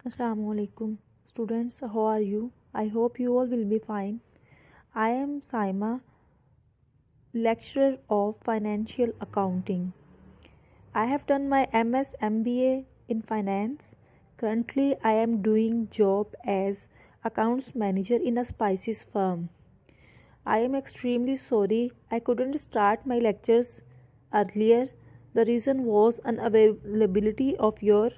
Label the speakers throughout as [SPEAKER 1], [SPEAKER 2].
[SPEAKER 1] Assalamualaikum students, how are you? I hope you all will be fine. I am Saima, lecturer of financial accounting. I have done my MS MBA in finance. Currently I am doing job as accounts manager in a spices firm. I am extremely sorry I couldn't start my lectures earlier. The reason was unavailability of your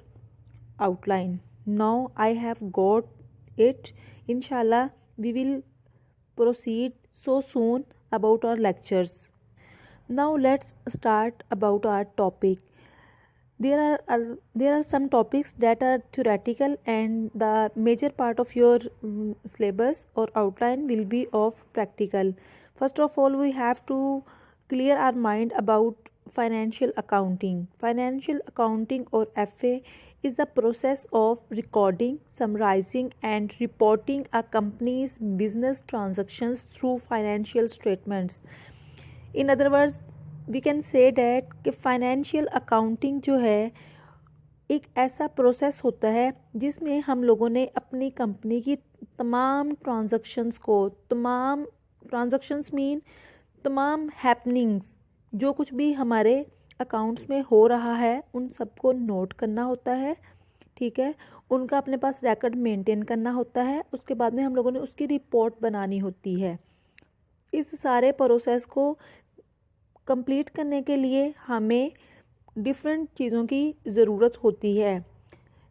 [SPEAKER 1] outline. Now I have got it. Inshallah, we will proceed so soon about our lectures. Now let's start about our topic. There are some topics that are theoretical, and the major part of your syllabus or outline will be of practical. First of all, we have to clear our mind about financial accounting. Financial accounting or FA is the process of recording, summarizing and reporting a company's business transactions through financial statements. In other words we can say that कि financial accounting जो है एक ऐसा process होता है जिसमें हम लोगों ने अपनी कंपनी की तमाम ट्रांजैक्शंस मीन तमाम हैपनिंग्स, जो कुछ भी हमारे अकाउंट्स में हो रहा है उन सबको नोट करना होता है। ठीक है, उनका अपने पास रिकॉर्ड मेंटेन करना होता है। उसके बाद में हम लोगों ने उसकी रिपोर्ट बनानी होती है। इस सारे प्रोसेस को कंप्लीट करने के लिए हमें डिफरेंट चीज़ों की ज़रूरत होती है।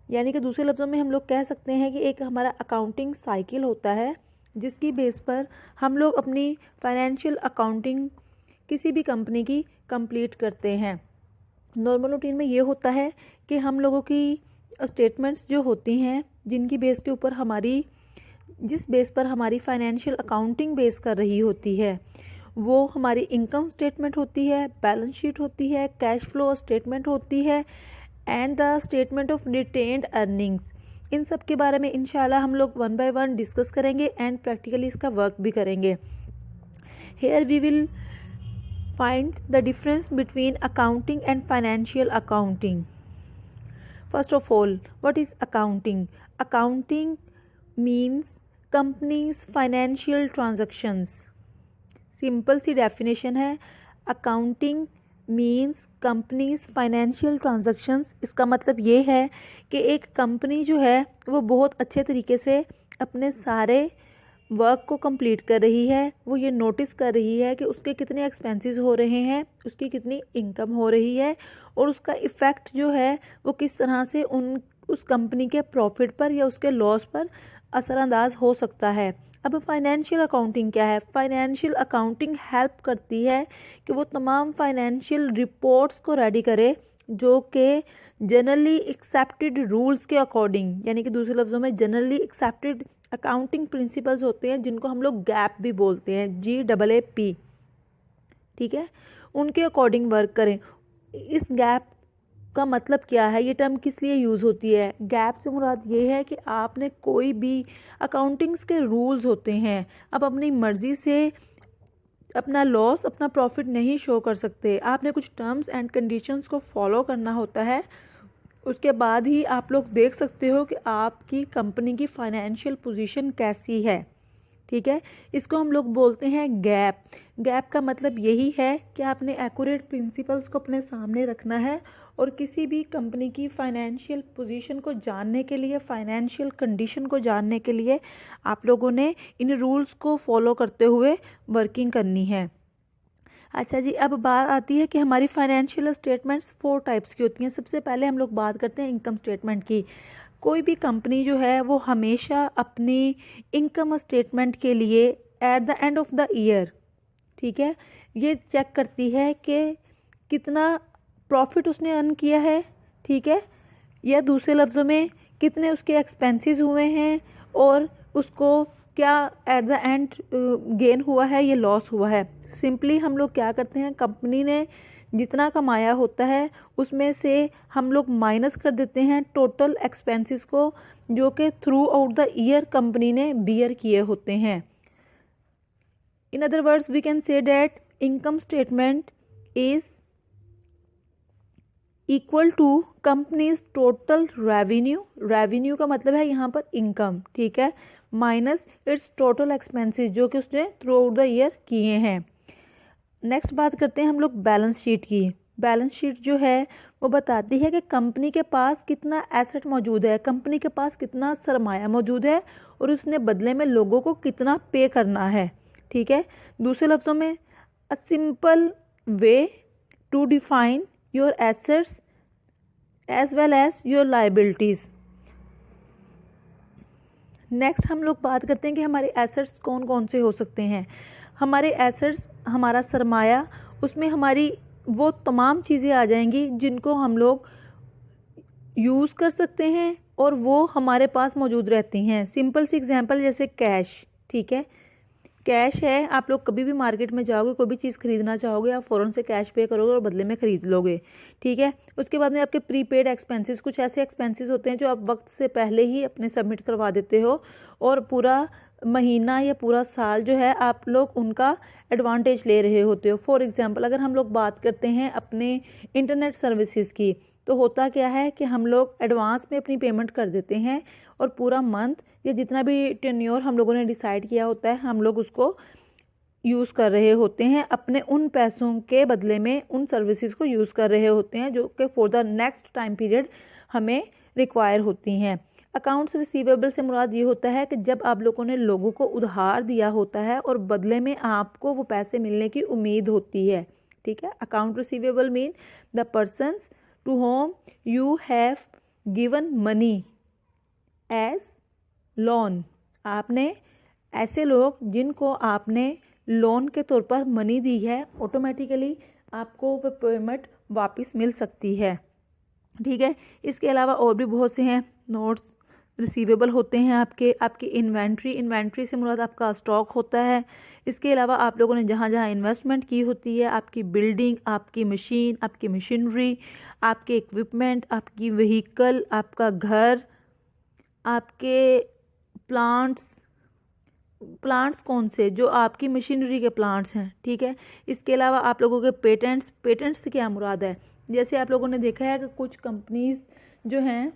[SPEAKER 1] यानी कि दूसरे लफ्ज़ों में हम लोग कह सकते हैं कि एक हमारा अकाउंटिंग साइकिल होता है जिसकी बेस पर हम लोग अपनी फाइनेंशियल अकाउंटिंग किसी भी कंपनी की कंप्लीट करते हैं। नॉर्मल रूटीन में ये होता है कि हम लोगों की स्टेटमेंट्स जो होती हैं जिनकी बेस के ऊपर जिस बेस पर हमारी फाइनेंशियल अकाउंटिंग बेस कर रही होती है वो हमारी इनकम स्टेटमेंट होती है, बैलेंस शीट होती है, कैश फ्लो स्टेटमेंट होती है and the statement of retained earnings. इन सब के बारे में इंशाल्लाह हम लोग वन बाय वन डिस्कस करेंगे एंड प्रैक्टिकली इसका वर्क भी करेंगे। Here we will find the difference between accounting and financial accounting. First of all, what is accounting? Accounting means companies financial transactions. Simple सी डेफिनेशन है, accounting means companies financial transactions. इसका मतलब ये है कि एक कंपनी जो है वो बहुत अच्छे तरीके से अपने सारे वर्क को कंप्लीट कर रही है। वो ये नोटिस कर रही है कि उसके कितने एक्सपेंसेस हो रहे हैं, उसकी कितनी इनकम हो रही है और उसका इफ़ेक्ट जो है वो किस तरह से उस कंपनी के प्रॉफिट पर या उसके लॉस पर असरअंदाज हो सकता है। अब फाइनेंशियल अकाउंटिंग क्या है? फाइनेंशियल अकाउंटिंग हेल्प करती है कि वो तमाम फाइनेंशियल रिपोर्ट्स को रेडी करे जो कि जनरली एक्सेप्टेड रूल्स के अकॉर्डिंग, यानी कि दूसरे लफ्ज़ों में जनरली एक्सेप्टेड अकाउंटिंग प्रिंसिपल्स होते हैं जिनको हम लोग गैप भी बोलते हैं, GAAP। ठीक है, उनके अकॉर्डिंग वर्क करें। इस गैप का मतलब क्या है, ये टर्म किस लिए यूज़ होती है? गैप से मुराद ये है कि आपने कोई भी अकाउंटिंग्स के रूल्स होते हैं, आप अपनी मर्ज़ी से अपना लॉस अपना प्रॉफिट नहीं शो कर सकते। आपने कुछ टर्म्स एंड कंडीशंस को फॉलो करना होता है, उसके बाद ही आप लोग देख सकते हो कि आपकी कंपनी की फाइनेंशियल पोजीशन कैसी है। ठीक है, इसको हम लोग बोलते हैं गैप। गैप का मतलब यही है कि आपने एक्यूरेट प्रिंसिपल्स को अपने सामने रखना है और किसी भी कंपनी की फाइनेंशियल पोजीशन को जानने के लिए, फाइनेंशियल कंडीशन को जानने के लिए आप लोगों ने इन रूल्स को फॉलो करते हुए वर्किंग करनी है। अच्छा जी, अब बात आती है कि हमारी फाइनेंशियल स्टेटमेंट्स 4 टाइप्स की होती हैं। सबसे पहले हम लोग बात करते हैं इनकम स्टेटमेंट की। कोई भी कंपनी जो है वो हमेशा अपनी इनकम स्टेटमेंट के लिए at the end of the year, ठीक है, ये चेक करती है कि कितना प्रॉफिट उसने अर्न किया है, ठीक है, या दूसरे लफ्ज़ों में कितने उसके एक्सपेंसेस हुए हैं और उसको क्या एट द एंड गेन हुआ है या लॉस हुआ है। सिंपली हम लोग क्या करते हैं, कंपनी ने जितना कमाया होता है उसमें से हम लोग माइनस कर देते हैं टोटल एक्सपेंसेस को जो कि throughout the year company ने बियर किए होते हैं। In other words we can say that income statement is equal to company's total revenue, revenue का मतलब है यहाँ पर इनकम, ठीक है, माइनस इट्स टोटल एक्सपेंसेस जो कि उसने थ्रू आउट द ईयर किए हैं। नेक्स्ट बात करते हैं हम लोग बैलेंस शीट की। बैलेंस शीट जो है वो बताती है कि कंपनी के पास कितना एसेट मौजूद है, कंपनी के पास कितना सरमाया मौजूद है और उसने बदले में लोगों को कितना पे करना है, ठीक है। दूसरे लफ्ज़ों में a simple way to define your assets as well as your liabilities. Next हम लोग बात करते हैं कि हमारे एसेट्स कौन कौन से हो सकते हैं। हमारे एसेट्स, हमारा सरमाया, उसमें हमारी वो तमाम चीज़ें आ जाएंगी जिनको हम लोग यूज़ कर सकते हैं और वो हमारे पास मौजूद रहती हैं। सिंपल सी एग्जांपल जैसे कैश, ठीक है, कैश है, आप लोग कभी भी मार्केट में जाओगे, कोई भी चीज़ खरीदना चाहोगे, आप फ़ौरन से कैश पे करोगे और बदले में ख़रीद लोगे, ठीक है। उसके बाद में आपके प्रीपेड एक्सपेंसेस, कुछ ऐसे एक्सपेंसेस होते हैं जो आप वक्त से पहले ही अपने सबमिट करवा देते हो और पूरा महीना या पूरा साल जो है आप लोग उनका एडवांटेज ले रहे होते हो। फॉर एग्जांपल अगर हम लोग बात करते हैं अपने इंटरनेट सर्विसेज की, तो होता क्या है कि हम लोग एडवांस में अपनी पेमेंट कर देते हैं और पूरा मंथ या जितना भी टेन्योर हम लोगों ने डिसाइड किया होता है हम लोग उसको यूज़ कर रहे होते हैं, अपने उन पैसों के बदले में उन सर्विसेज को यूज़ कर रहे होते हैं जो कि for the next time period हमें रिक्वायर होती हैं। अकाउंट्स रिसीवेबल से मुराद ये होता है कि जब आप लोगों ने लोगों को उधार दिया होता है और बदले में आपको वो पैसे मिलने की उम्मीद होती है, ठीक है। Account receivable mean the persons to whom you have given money as loan. आपने ऐसे लोग जिनको आपने लोन के तौर पर मनी दी है, ऑटोमेटिकली आपको वो पेमेंट वापस मिल सकती है, ठीक है। इसके अलावा और भी बहुत से हैं नोट्स रिसीवेबल होते हैं आपकी इन्वेंट्री से मुराद आपका स्टॉक होता है। इसके अलावा आप लोगों ने जहाँ जहाँ इन्वेस्टमेंट की होती है, आपकी बिल्डिंग, आपकी मशीन, आपकी मशीनरी, आपके इक्विपमेंट, आपकी व्हीकल, आपका घर, आपके प्लांट्स कौन से, जो आपकी मशीनरी के प्लांट्स हैं, ठीक है। इसके अलावा आप लोगों के पेटेंट्स से क्या मुराद है, जैसे आप लोगों ने देखा है कि कुछ कंपनीज जो हैं,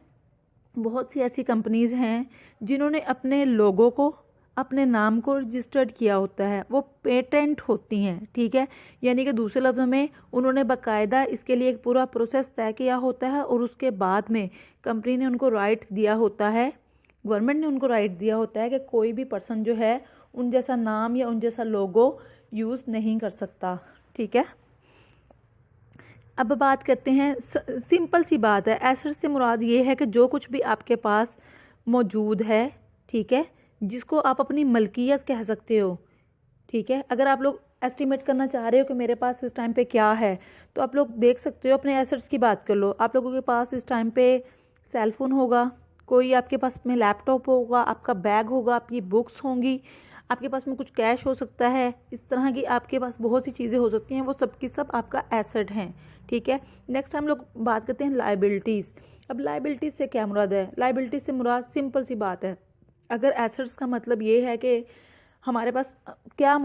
[SPEAKER 1] बहुत सी ऐसी कंपनीज हैं जिन्होंने अपने लोगों को, अपने नाम को रजिस्टर्ड किया होता है, वो पेटेंट होती हैं, ठीक है। यानी कि दूसरे लफ्ज़ों में उन्होंने बाकायदा इसके लिए एक पूरा प्रोसेस तय किया होता है और उसके बाद में कंपनी ने उनको राइट दिया होता है, गवर्नमेंट ने उनको राइट दिया होता है कि कोई भी पर्सन जो है उन जैसा नाम या उन जैसा लोगो यूज़ नहीं कर सकता, ठीक है। अब बात करते हैं, सिंपल सी बात है, एसेट से मुराद ये है कि जो कुछ भी आपके पास मौजूद है, ठीक है, जिसको आप अपनी मलकियत कह सकते हो, ठीक है। अगर आप लोग एस्टिमेट करना चाह रहे हो कि मेरे पास इस टाइम पे क्या है, तो आप लोग देख सकते हो, अपने एसेट्स की बात कर लो। आप लोगों के पास इस टाइम पे सेलफोन होगा, कोई आपके पास में लैपटॉप होगा, आपका बैग होगा, आपकी बुक्स होंगी, आपके पास में कुछ कैश हो सकता है, इस तरह की आपके पास बहुत सी चीज़ें हो सकती हैं, वो सब की सब आपका एसेट हैं, ठीक है। नेक्स्ट हम लोग बात करते हैं लाइबिलिटीज़। अब लाइबिलिटीज़ से क्या मुराद है, लाइबिलिटीज़ से मुराद सिंपल सी बात है, अगर एसेट्स का मतलब ये है कि हमारे पास क्या